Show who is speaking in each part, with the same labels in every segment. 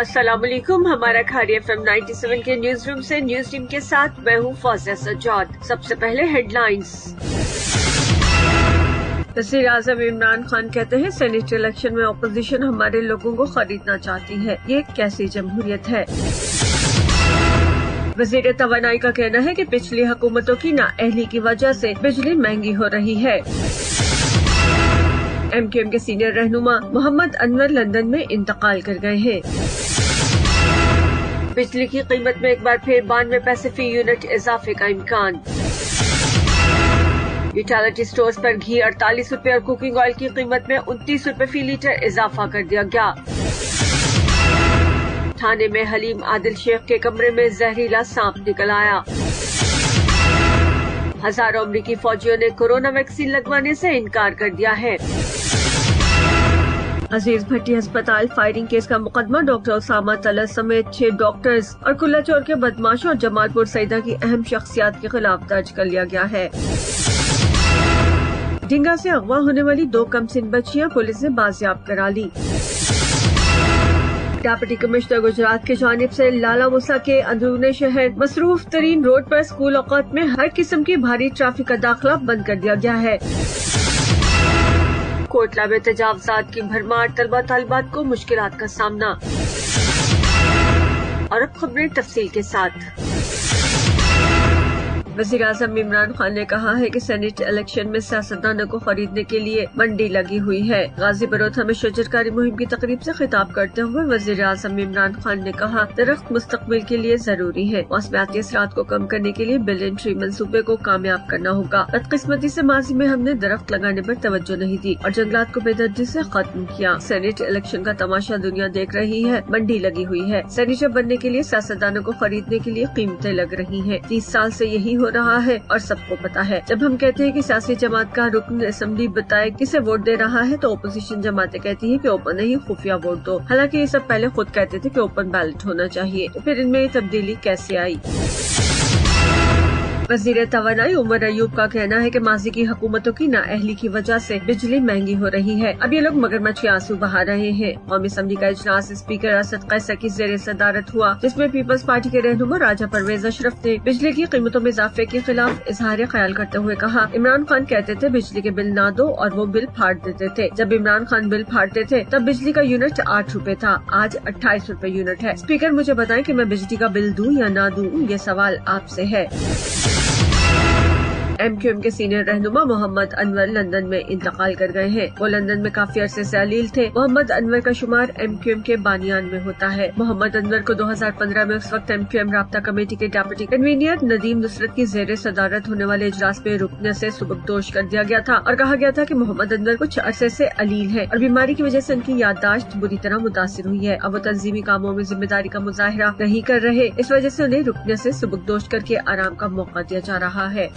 Speaker 1: السلام علیکم، ہمارا کھاری FM 97 کے نیوز روم سے نیوز ٹیم کے ساتھ میں ہوں فوزیہ سجاد۔ سب سے پہلے ہیڈ لائنز۔ وزیر اعظم عمران خان کہتے ہیں سینیٹ الیکشن میں اپوزیشن ہمارے لوگوں کو خریدنا چاہتی ہے، یہ کیسی جمہوریت ہے؟ وزیر توانائی کا کہنا ہے کہ پچھلی حکومتوں کی نااہلی کی وجہ سے بجلی مہنگی ہو رہی ہے۔ MQM کے سینئر رہنما محمد انور لندن میں انتقال کر گئے ہیں۔ بجلی کی قیمت میں ایک بار پھر 92 پیسے فی یونٹ اضافے کا امکان۔ یوٹیلیٹی سٹورز پر گھی 48 روپے اور کوکنگ آئل کی قیمت میں 29 روپے فی لیٹر اضافہ کر دیا گیا۔ تھانے میں حلیم عادل شیخ کے کمرے میں زہریلا سانپ نکل آیا۔ ہزاروں امریکی فوجیوں نے کورونا ویکسین لگوانے سے انکار کر دیا ہے۔ عزیز بھٹی ہسپتال فائرنگ کیس کا مقدمہ ڈاکٹر اسامہ طلعت سمیت 6 ڈاکٹرز اور کلا چور کے بدماش اور جمال پور سیدہ کی اہم شخصیات کے خلاف درج کر لیا گیا ہے۔ ڈنگا سے اغوا ہونے والی 2 کم سن بچیاں پولیس نے بازیاب کرا لی۔ ڈپٹی کمشنر گجرات کی جانب سے لالا موسیٰ کے اندرون شہر مصروف ترین روڈ پر اسکول اوقات میں ہر قسم کی بھاری ٹریفک کا داخلہ بند کر دیا گیا ہے۔ کوٹلہ میں تجاوزات کی بھرمار، طلبہ طالبات کو مشکلات کا سامنا۔ اور اب خبریں تفصیل کے ساتھ۔ وزیر اعظم عمران خان نے کہا ہے کہ سینیٹ الیکشن میں سیاستدانوں کو خریدنے کے لیے منڈی لگی ہوئی ہے۔ غازی بروتھا میں شجرکاری مہم کی تقریب سے خطاب کرتے ہوئے وزیر اعظم عمران خان نے کہا، درخت مستقبل کے لیے ضروری ہے۔ موسمیاتی اثرات کو کم کرنے کے لیے بلین ٹری منصوبے کو کامیاب کرنا ہوگا۔ بدقسمتی سے ماضی میں ہم نے درخت لگانے پر توجہ نہیں دی اور جنگلات کو بے دردی سے ختم کیا۔ سینیٹ الیکشن کا تماشا دنیا دیکھ رہی ہے، منڈی لگی ہوئی ہے۔ سینیٹر بننے کے لیے سیاستدانوں کو خریدنے کے لیے قیمتیں لگ رہی ہیں۔ 30 سال سے یہی ہو رہا ہے اور سب کو پتا ہے۔ جب ہم کہتے ہیں کہ سیاسی جماعت کا رکن اسمبلی بتائے کسے ووٹ دے رہا ہے تو اپوزیشن جماعتیں کہتی ہیں کہ اوپن نہیں، خفیہ ووٹ دو۔ حالانکہ یہ سب پہلے خود کہتے تھے کہ اوپن بیلٹ ہونا چاہیے، تو پھر ان میں یہ تبدیلی کیسے آئی؟ وزیر توانائی عمر ایوب کا کہنا ہے کہ ماضی کی حکومتوں کی نااہلی کی وجہ سے بجلی مہنگی ہو رہی ہے۔ اب یہ لوگ مگرمچھ کے آنسو بہا رہے ہیں۔ قومی اسمبلی کا اجلاس اسپیکر اسد قیصر کی زیر صدارت ہوا، جس میں پیپلز پارٹی کے رہنما راجہ پرویز اشرف نے بجلی کی قیمتوں میں اضافے کے خلاف اظہار خیال کرتے ہوئے کہا، عمران خان کہتے تھے بجلی کے بل نہ دو اور وہ بل پھاڑ دیتے تھے۔ جب عمران خان بل پھاڑتے تھے تب بجلی کا یونٹ 8 روپے تھا، آج 28 روپے یونٹ ہے۔ اسپیکر مجھے بتائیں کہ میں بجلی کا بل دوں یا نہ دوں، یہ سوال آپ سے ہے۔ MQM کے سینئر رہنما محمد انور لندن میں انتقال کر گئے ہیں۔ وہ لندن میں کافی عرصے سے علیل تھے۔ محمد انور کا شمار MQM کے بانیان میں ہوتا ہے۔ محمد انور کو 2015 میں اس وقت MQM رابطہ کمیٹی کے ڈپٹی کنوینر ندیم نصرت کی زیر صدارت ہونے والے اجلاس میں رکنے سے سبکدوش کر دیا گیا تھا اور کہا گیا تھا کہ محمد انور کچھ عرصے سے علیل ہے اور بیماری کی وجہ سے ان کی یادداشت بری طرح متاثر ہوئی ہے۔ اب وہ تنظیمی کاموں میں ذمہ داری کا مظاہرہ نہیں کر رہے، اس وجہ سے انہیں رکنے سے سبکدوش کر کے آرام کا موقع دیا جا رہا ہے۔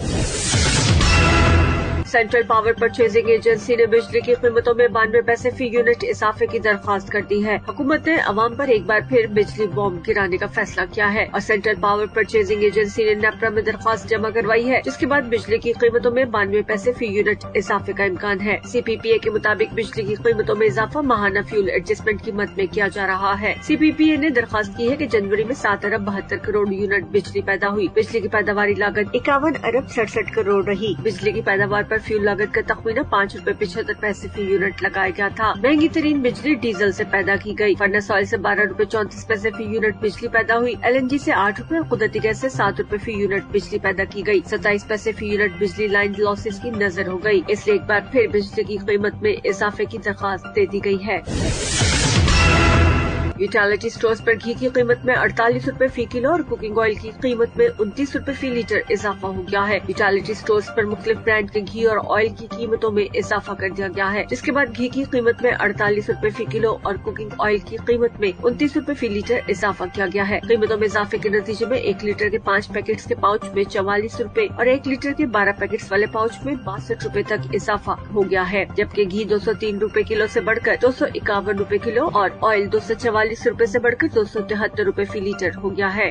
Speaker 1: سینٹرل پاور پرچیزنگ ایجنسی نے بجلی کی قیمتوں میں 92 پیسے فی یونٹ اضافے کی درخواست کر دی ہے۔ حکومت نے عوام پر ایک بار پھر بجلی بم گرانے کا فیصلہ کیا ہے اور سینٹرل پاور پرچیزنگ ایجنسی نے نیپرا میں درخواست جمع کروائی ہے، جس کے بعد بجلی کی قیمتوں میں 92 پیسے فی یونٹ اضافے کا امکان ہے۔ CPPA کے مطابق بجلی کی قیمتوں میں اضافہ ماہانہ فیول ایڈجسٹمنٹ کی مد میں کیا جا رہا ہے۔ CPPA نے درخواست کی ہے کہ جنوری میں 7 ارب 72 کروڑ یونٹ بجلی پیدا ہوئی۔ بجلی کی پیداواری لاگت 51 ارب 67 کروڑ رہی۔ بجلی کی پیداوار پر فیول لاگت کا تخمینہ 5 روپے 75 پیسے فی یونٹ لگایا گیا تھا۔ مہنگی ترین بجلی ڈیزل سے پیدا کی گئی۔ فرنس آئل سے 12 روپے 34 پیسے فی یونٹ بجلی پیدا ہوئی۔ LNG سے 8 روپے اور قدرتی گیس سے 7 روپے فی یونٹ بجلی پیدا کی گئی۔ 27 پیسے فی یونٹ بجلی لائن لاسز کی نظر ہو گئی، اس لیے ایک بار پھر بجلی کی قیمت میں اضافے کی درخواست دے دی گئی ہے۔ یوٹیلیٹی سٹورز پر گھی کی قیمت میں 48 روپے فی کلو اور کوکنگ آئل کی قیمت میں 29 روپے فی لیٹر اضافہ ہو گیا ہے۔ یوٹیلیٹی سٹورز پر مختلف برانڈ کے گھی اور آئل کی قیمتوں میں اضافہ کر دیا گیا ہے، جس کے بعد گھی کی قیمت میں 48 روپے فی کلو اور کوکنگ آئل کی قیمت میں 29 روپے فی لیٹر اضافہ کیا گیا ہے۔ قیمتوں میں اضافے کے نتیجے میں 1 لیٹر کے 5 پیکٹس کے پاؤچ میں 44 روپے اور 1 لیٹر کے 12 پیکٹس والے پاؤچ میں 62 روپے تک اضافہ ہو گیا ہے، جبکہ گھی 203 روپے کلو سے بڑھ کر 251 روپے کلو اور آئل 244 روپے سے بڑھ کر 273 روپے فی لیٹر ہو گیا ہے۔